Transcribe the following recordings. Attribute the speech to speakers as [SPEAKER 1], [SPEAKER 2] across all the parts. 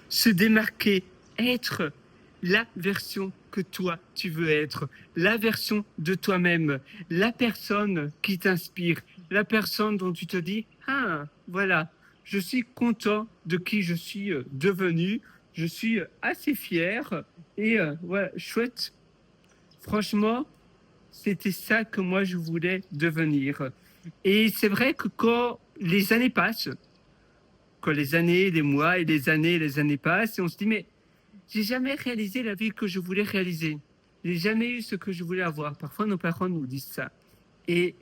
[SPEAKER 1] se démarquer, être la version que toi tu veux être, la version de toi-même, la personne qui t'inspire, la personne dont tu te dis, ah, voilà, je suis content de qui je suis devenu, je suis assez fier et voilà, chouette. Franchement, c'était ça que moi je voulais devenir. Et c'est vrai que quand les années passent, quand les années, les mois et les années passent, et on se dit, mais j'ai jamais réalisé la vie que je voulais réaliser. J'ai jamais eu ce que je voulais avoir. Parfois, nos parents nous disent ça. Et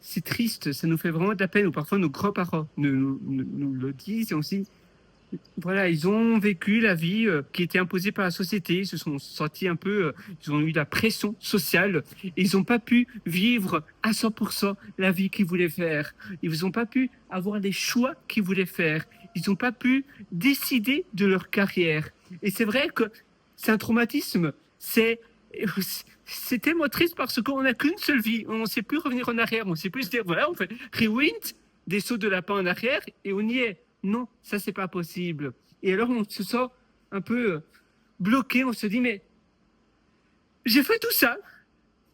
[SPEAKER 1] c'est triste, ça nous fait vraiment de la peine, ou parfois nos grands-parents nous le disent, et on se dit, voilà, ils ont vécu la vie qui était imposée par la société, ils se sont sentis un peu, ils ont eu la pression sociale, et ils n'ont pas pu vivre à 100% la vie qu'ils voulaient faire. Ils n'ont pas pu avoir les choix qu'ils voulaient faire. Ils n'ont pas pu décider de leur carrière. Et c'est vrai que c'est un traumatisme. C'est tellement triste parce qu'on n'a qu'une seule vie. On ne sait plus revenir en arrière. On ne sait plus se dire, voilà, on fait rewind, des sauts de lapin en arrière, et on y est. Non, ça c'est pas possible. Et alors on se sent un peu bloqué, on se dit mais j'ai fait tout ça,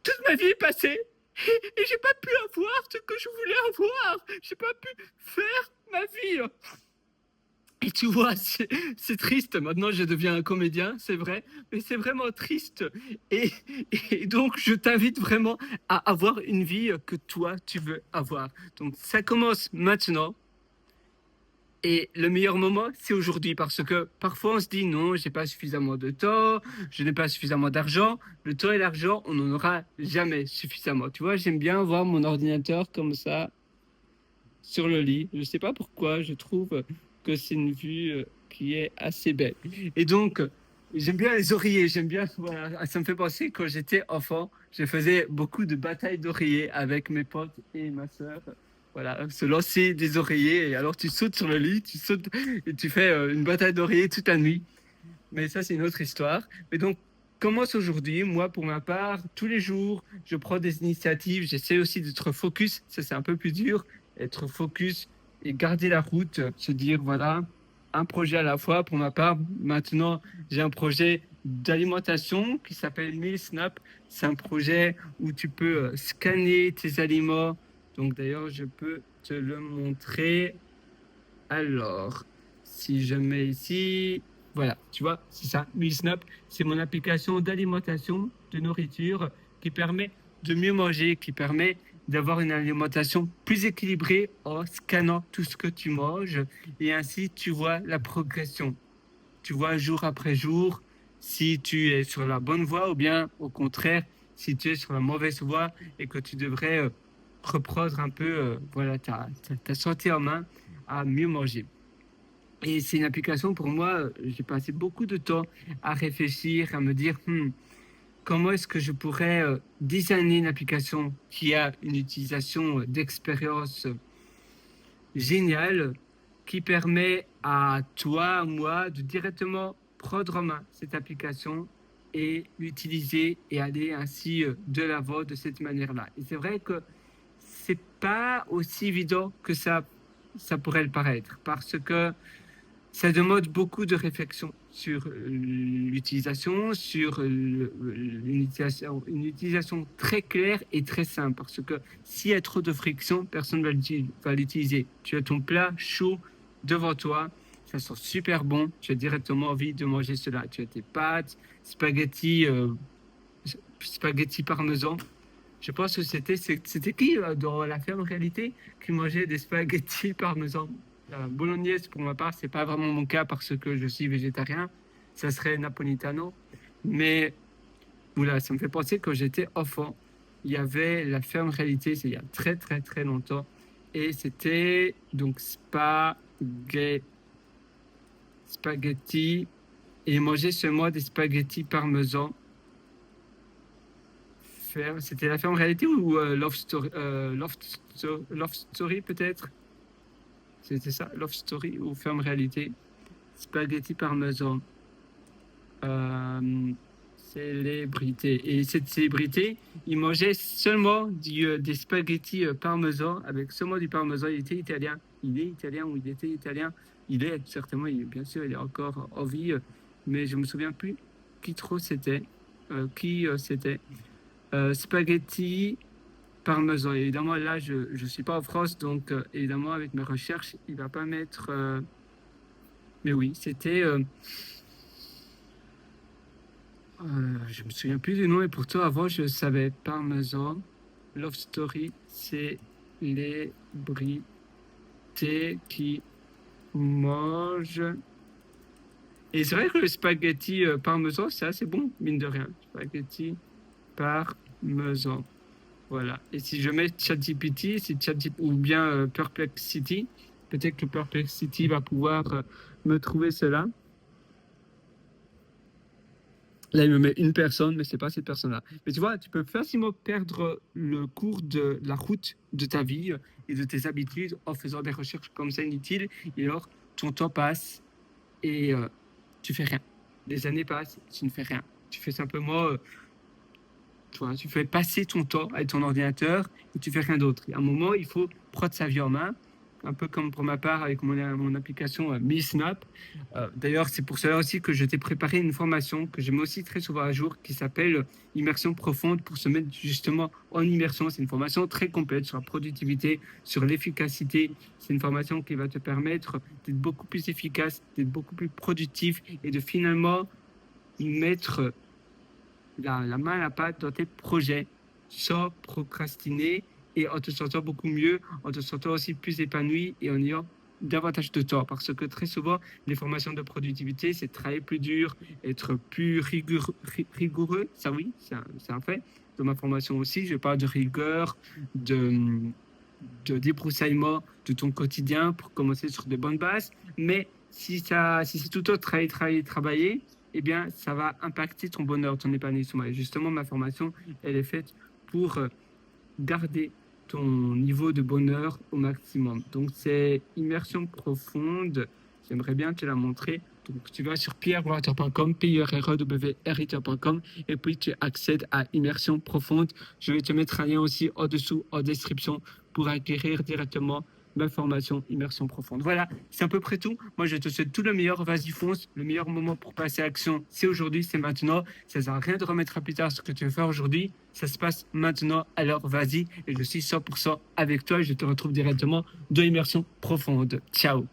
[SPEAKER 1] toute ma vie est passée et j'ai pas pu avoir ce que je voulais avoir, j'ai pas pu faire ma vie. Et tu vois, c'est triste. Maintenant, je deviens un comédien, c'est vrai, mais c'est vraiment triste. Et, et donc, je t'invite vraiment à avoir une vie que toi, tu veux avoir. Donc, ça commence maintenant. Et le meilleur moment, c'est aujourd'hui, parce que parfois on se dit non, j'ai pas suffisamment de temps, je n'ai pas suffisamment d'argent. Le temps et l'argent, on n'en aura jamais suffisamment. Tu vois, j'aime bien voir mon ordinateur comme ça sur le lit. Je sais pas pourquoi, je trouve que c'est une vue qui est assez belle. Et donc, j'aime bien les oreillers, j'aime bien, voilà, ça me fait penser quand j'étais enfant, je faisais beaucoup de batailles d'oreillers avec mes potes et ma sœur. Voilà, se lancer des oreillers et alors tu sautes sur le lit, tu sautes et tu fais une bataille d'oreillers toute la nuit. Mais ça, c'est une autre histoire. Mais donc, commence aujourd'hui. Moi, pour ma part, tous les jours, je prends des initiatives. J'essaie aussi d'être focus. Ça, c'est un peu plus dur. Être focus et garder la route. Se dire, voilà, un projet à la fois. Pour ma part, maintenant, j'ai un projet d'alimentation qui s'appelle Meal Snap. C'est un projet où tu peux scanner tes aliments. Donc, d'ailleurs, je peux te le montrer. Alors, si je mets ici, voilà, tu vois, c'est ça, MealSnap, c'est mon application d'alimentation, de nourriture, qui permet de mieux manger, qui permet d'avoir une alimentation plus équilibrée en scannant tout ce que tu manges. Et ainsi, tu vois la progression. Tu vois jour après jour si tu es sur la bonne voie ou bien au contraire, si tu es sur la mauvaise voie et que tu devrais reprendre un peu voilà, ta santé en main à mieux manger. Et c'est une application pour moi, j'ai passé beaucoup de temps à réfléchir, à me dire comment est-ce que je pourrais designer une application qui a une utilisation d'expérience géniale, qui permet à toi, à moi, de directement prendre en main cette application et l'utiliser et aller ainsi de l'avant de cette manière-là. Et c'est vrai que c'est pas aussi évident que ça pourrait le paraître, parce que ça demande beaucoup de réflexion sur l'utilisation, sur une utilisation très claire et très simple. Parce que s'il y a trop de friction, personne ne va l'utiliser. Tu as ton plat chaud devant toi, ça sent super bon, tu as directement envie de manger cela. Tu as tes pâtes, spaghetti parmesan. Je pense que c'était qui dans la ferme réalité qui mangeait des spaghettis parmesan. Bolognaise, pour ma part, c'est pas vraiment mon cas parce que je suis végétarien. Ça serait napolitano. Mais voilà, ça me fait penser que quand j'étais enfant, il y avait la ferme réalité, c'est il y a très très très longtemps. Et c'était donc spaghetti. Et ils mangeaient seulement des spaghettis parmesan. C'était la ferme réalité ou Love Story peut-être. C'était ça, Love Story ou ferme réalité. Spaghetti parmesan. Euh, célébrité. Et cette célébrité, il mangeait seulement des spaghettis parmesan avec seulement du parmesan. Il était italien. Il est italien ou il était italien. Il est certainement, bien sûr, il est encore en vie, mais je me souviens plus qui trop c'était. C'était. Spaghetti parmesan. Évidemment, là, je ne suis pas en France, donc évidemment, avec mes recherches, il va pas mettre. Mais oui, c'était. Je me souviens plus du nom et pourtant avant je savais parmesan. Love Story, c'est les qui mangent. Et c'est vrai que le spaghetti parmesan, c'est assez bon, mine de rien. Spaghetti parmesan. Voilà. Et si je mets ChatGPT, ou bien Perplexity, peut-être que Perplexity va pouvoir me trouver cela. Là, il me met une personne, mais c'est pas cette personne-là. Mais tu vois, tu peux facilement perdre le cours de la route de ta vie et de tes habitudes en faisant des recherches comme ça inutiles. Et alors, ton temps passe et tu fais rien. Les années passent, tu ne fais rien. Tu fais simplement, tu vois, tu fais passer ton temps avec ton ordinateur et tu fais rien d'autre. Et à un moment, il faut prendre sa vie en main. Un peu comme pour ma part avec mon application MiSnap. D'ailleurs, c'est pour cela aussi que je t'ai préparé une formation que je mets aussi très souvent à jour qui s'appelle Immersion profonde pour se mettre justement en immersion. C'est une formation très complète sur la productivité, sur l'efficacité. C'est une formation qui va te permettre d'être beaucoup plus efficace, d'être beaucoup plus productif et de finalement mettre la main à la pâte dans tes projets sans procrastiner et en te sentant beaucoup mieux, en te sentant aussi plus épanoui et en ayant davantage de temps. Parce que très souvent, les formations de productivité, c'est travailler plus dur, être plus rigoureux. Ça, oui, c'est un fait. Dans ma formation aussi, je parle de rigueur, de débroussaillement de ton quotidien pour commencer sur de bonnes bases. Mais si c'est tout autre travailler, eh bien, ça va impacter ton bonheur, ton épanouissement. Et justement, ma formation, elle est faite pour garder ton niveau de bonheur au maximum. Donc, c'est immersion profonde. J'aimerais bien te la montrer. Donc, tu vas sur pierrewater.com, pierrewriter.com, et puis tu accèdes à immersion profonde. Je vais te mettre un lien aussi en dessous, en description, pour acquérir directement ma formation immersion profonde. Voilà, c'est à peu près tout. Moi, je te souhaite tout le meilleur. Vas-y, fonce. Le meilleur moment pour passer à l'action, c'est aujourd'hui, c'est maintenant. Ça ne sert à rien de remettre à plus tard ce que tu veux faire aujourd'hui. Ça se passe maintenant. Alors, vas-y. Et je suis 100% avec toi. Et je te retrouve directement dans immersion profonde. Ciao.